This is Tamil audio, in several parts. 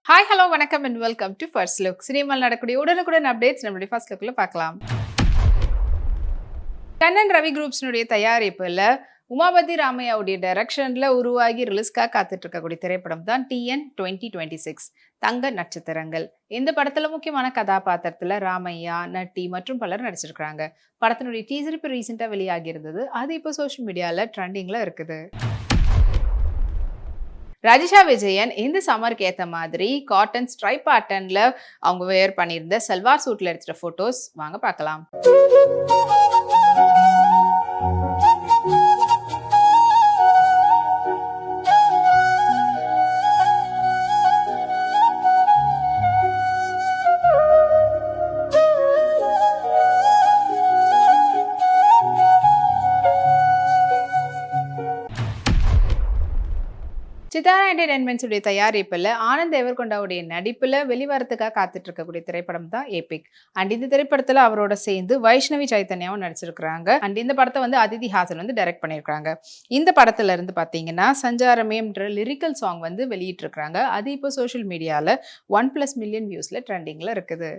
ஹாய் ஹலோ வணக்கம் and welcome to first look. சினிமாவில் நடக்கக்கூடிய உடனுக்குடன் அப்டேட்ஸ் நம்மளுடைய ஃபர்ஸ்ட் லுக்ல பார்க்கலாம். கண்ணன் ரவி குரூப்ஸ்னுடைய தயாரிப்புல உமாபதி ராமையாவுடைய டைரக்ஷன்ல உருவாகி ரிலீஸ்க்காக காத்துட்டு இருக்கக்கூடிய திரைப்படம் தான் டிஎன் 2026 தங்க நட்சத்திரங்கள். இந்த படத்துல முக்கியமான கதாபாத்திரத்துல ராமையா, நட்டி மற்றும் பலர் நடிச்சிருக்காங்க. படத்தினுடைய டீசர் இப்போ ரீசெண்டா வெளியாகி இருந்தது. அது இப்போ சோஷியல் மீடியால ட்ரெண்டிங்ல இருக்குது. ரஜிஷா விஜயன் இந்த சம்மருக்கு ஏற்ற மாதிரி காட்டன் ஸ்ட்ரைப் பேட்டர்ன்ல அவங்க வேர் பண்ணியிருந்த சல்வார் சூட்ல எடுத்துட்ட போட்டோஸ் வாங்க பார்க்கலாம். சித்தாரா என்டர்டைன்மெண்ட்ஸ் உடைய தயாரிப்புல ஆனந்த் தேவர்கொண்டாவுடைய நடிப்புல வெளிவரத்துக்காக காத்துட்டு இருக்கக்கூடிய திரைப்படம் தான் ஏபிக். அண்ட் இந்த திரைப்படத்துல அவரோட சேர்ந்து வைஷ்ணவி சைத்தன்யாவும் நடிச்சிருக்காங்க. அண்ட் இந்த படத்தை வந்து அதிதி ஹாசன் வந்து டைரக்ட் பண்ணியிருக்காங்க. இந்த படத்துல இருந்து பாத்தீங்கன்னா சஞ்சாரமேன்ற லிரிக்கல் சாங் வந்து வெளியிட்டு இருக்காங்க. அது இப்போ சோஷியல் மீடியால 1+ மில்லியன் வியூஸ்ல ட்ரெண்டிங்ல இருக்குது.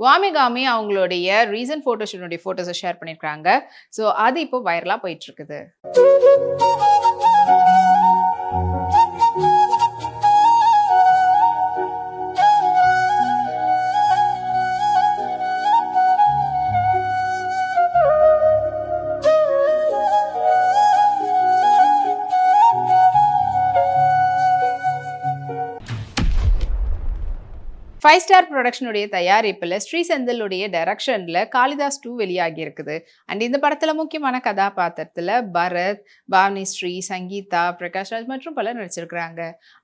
வாமிகாமி அவங்களுடைய ரீசன்ட் போட்டோஷூட்டுடைய போட்டோஸை ஷேர் பண்ணியிருக்காங்க. ஸோ அது இப்போ வைரலா போயிட்டு இருக்குது. ஃபைவ் ஸ்டார் ப்ரொடக்ஷனுடைய தயாரிப்பில் ஸ்ரீ செந்திலுடைய டைரக்ஷனில் காளிதாஸ் 2 வெளியாகி இருக்குது. அண்ட் இந்த படத்தில் முக்கியமான கதாபாத்திரத்தில் பரத், பாவனி ஸ்ரீ, சங்கீதா, பிரகாஷ் ராஜ் மற்றும் பலர் நடிச்சிருக்கிறாங்க.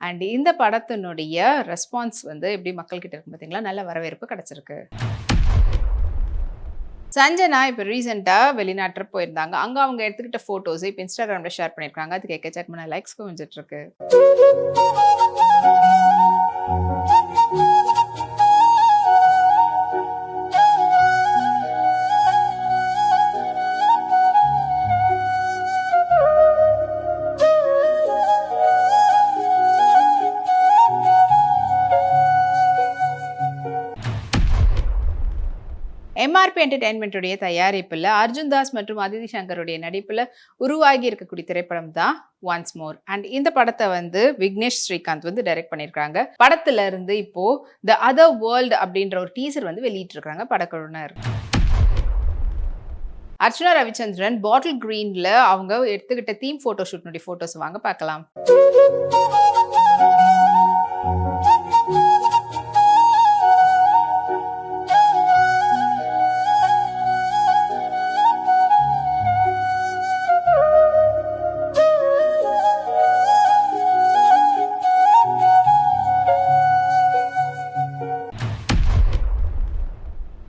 அண்ட் இந்த படத்தினுடைய ரெஸ்பான்ஸ் வந்து எப்படி மக்கள்கிட்ட இருக்கு பார்த்தீங்களா, நல்ல வரவேற்பு கிடைச்சிருக்கு. சஞ்சனா இப்போ ரீசெண்டாக வெளிநாட்டு போயிருந்தாங்க. அங்கே அவங்க எடுத்துக்கிட்ட ஃபோட்டோஸை இப்போ இன்ஸ்டாகிராமில் ஷேர் பண்ணியிருக்காங்க. அதுக்கு எக்கச்சக்கமான லைக்ஸ் குவிஞ்சிட்டு இருக்கு. எம்ஆர்பி என்டர்டைன்மெண்ட்டுடைய தயாரிப்பில் அர்ஜுன் தாஸ் மற்றும் அதிதி சங்கருடைய நடிப்பில் உருவாகி இருக்கக்கூடிய திரைப்படம் தான் ஒன்ஸ் மோர். அண்ட் இந்த படத்தை வந்து விக்னேஷ் ஸ்ரீகாந்த் வந்து டைரக்ட் பண்ணியிருக்காங்க. படத்துல இருந்து இப்போ த அதர் வேர்ல்டு அப்படின்ற ஒரு டீசர் வந்து வெளியிட்டு இருக்காங்க படக்குழுவினர். அர்ச்சனா ரவிச்சந்திரன் பாட்டில் கிரீன்ல அவங்க எடுத்துக்கிட்ட தீம் போட்டோஷூட்னுடைய போட்டோஸ் வாங்க பார்க்கலாம்.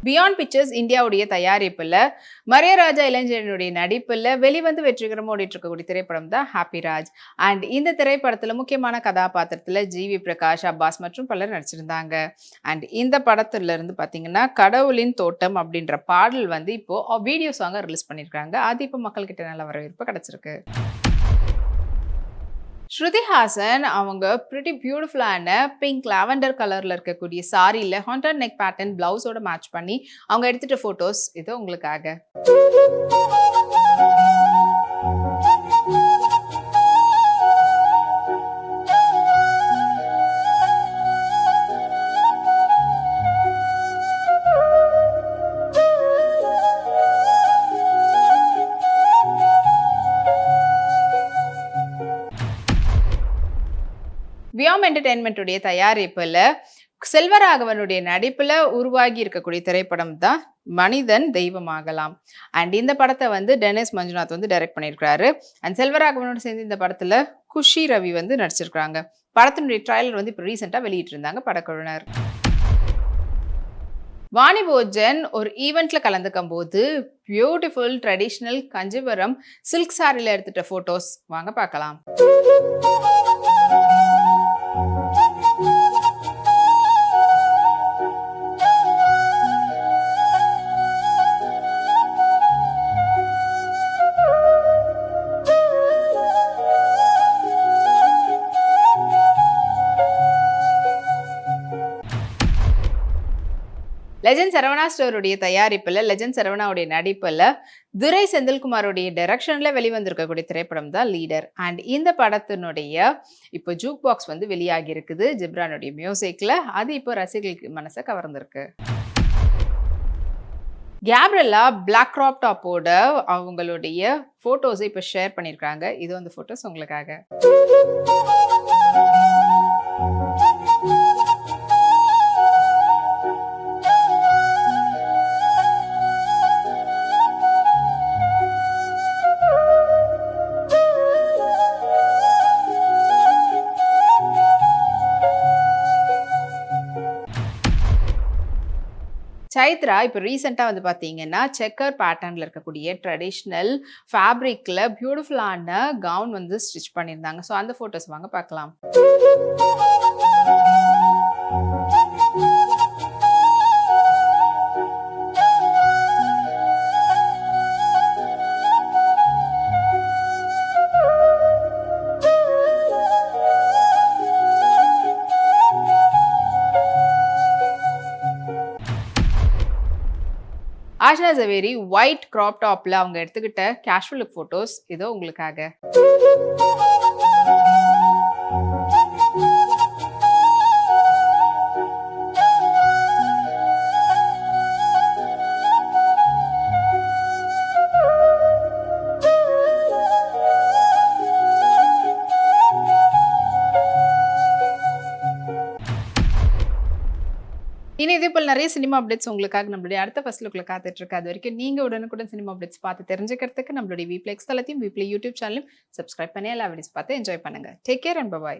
பியாண்ட் பிக்சர்ஸ் இந்தியாவுடைய தயாரிப்புல மரியராஜா இளைஞனுடைய நடிப்புல வெளிவந்து வெற்றிகரமாக ஓடிட்டு இருக்கக்கூடிய திரைப்படம் தான் ஹாப்பி ராஜ். அண்ட் இந்த திரைப்படத்துல முக்கியமான கதாபாத்திரத்துல ஜிவி பிரகாஷ், அப்பாஸ் மற்றும் பலர் நடிச்சிருந்தாங்க. அண்ட் இந்த படத்துல இருந்து பாத்தீங்கன்னா கடவுளின் தோட்டம் அப்படின்ற பாடல் வந்து இப்போ வீடியோ சாங்க ரிலீஸ் பண்ணியிருக்காங்க. அது இப்போ மக்கள்கிட்ட நல்ல வரவேற்பு கிடைச்சிருக்கு. ஸ்ருதி ஹாசன் அவங்க பிரிட்டி பியூட்டிஃபுல்லான பிங்க் லாவெண்டர் கலர்ல இருக்கக்கூடிய சாரியில ஹாண்டட் நெக் பேட்டர்ன் பிளவுஸோட மேட்ச் பண்ணி அவங்க எடுத்துட்ட போட்டோஸ் இது உங்களுக்காக. வியாம் என்டர்டைன்மெண்ட்டுடைய தயாரிப்புல செல்வராகவனுடைய நடிப்புல உருவாகி இருக்கக்கூடிய திரைப்படம் தான் மனிதன் தெய்வமாகலாம். அண்ட் இந்த படத்தை வந்து டெனிஸ் மஞ்சுநாத் வந்து டைரக்ட் பண்ணியிருக்காரு. அண்ட் செல்வராகவனோட சேர்ந்து இந்த படத்துல குஷி ரவி வந்து நடிச்சிருக்காங்க. படத்தினுடைய ட்ரைலர் வந்து இப்போ ரீசெண்டா வெளியிட்டு இருந்தாங்க படக்குழுவினர். வாணி போஜன் ஒரு ஈவெண்ட்ல கலந்துக்கும் போது பியூட்டிஃபுல் ட்ரெடிஷ்னல் கஞ்சிபுரம் சில்க் சாரியில எடுத்துட்ட போட்டோஸ் வாங்க பார்க்கலாம். லெஜண்ட் சரவணா ஸ்டோருடைய தயாரிப்புல, லெஜண்ட் சரவணாவுடைய நடிப்புல, துரை செந்தில்குமாருடைய டைரக்ஷன்ல வெளிவந்திருக்கக்கூடிய திரைப்படம் தான் லீடர். அண்ட் இந்த படத்தினுடைய இப்போ ஜூக் பாக்ஸ் வந்து வெளியாகி இருக்குது ஜிப்ரானுடைய மியூசிக்ல. அது இப்போ ரசிகர்களுக்கு மனசை கவர்ந்திருக்கு. கேப்ரியலா பிளாக் கிராப் டாப்போட அவங்களுடைய போட்டோஸை இப்போ ஷேர் பண்ணியிருக்காங்க. இது அந்த போட்டோஸ் உங்களுக்காக. சைத்ரா இப்போ ரீசெண்டாக வந்து பார்த்தீங்கன்னா செக்கர் பேட்டர்னில் இருக்கக்கூடிய ட்ரெடிஷ்னல் ஃபேப்ரிக்கில் பியூட்டிஃபுல்லான கவுன் வந்து ஸ்டிச் பண்ணியிருந்தாங்க. ஸோ அந்த ஃபோட்டோஸ் வாங்க பார்க்கலாம். ஆஷ்னா ஜவேரி ஒயிட் கிராப் டாப்ல அவங்க எடுத்துக்கிட்ட கேஷுவல் லுக் போட்டோஸ் இதோ உங்களுக்காக. இனி இதே போல் நிறைய சினிமா அப்டேட்ஸ் உங்களுக்காக நம்மளுடைய அடுத்த ஃபர்ஸ்ட் லுக்ல காத்துட்டு இருக்கு. அது வரைக்கும் நீங்க உடனுக்குடன் சினிமா அப்டேட்ஸ் பார்த்து தெரிஞ்சுக்கிறதுக்கு நம்மளுடைய வீப்ளெக்ஸ் தளத்தையும் வீப்ளே யூடியூப் சேனலையும் சப்ஸ்கிரைப் பண்ணி எல்லா வீடியோஸ் பார்த்து என்ஜாய் பண்ணுங்க. Take care and by.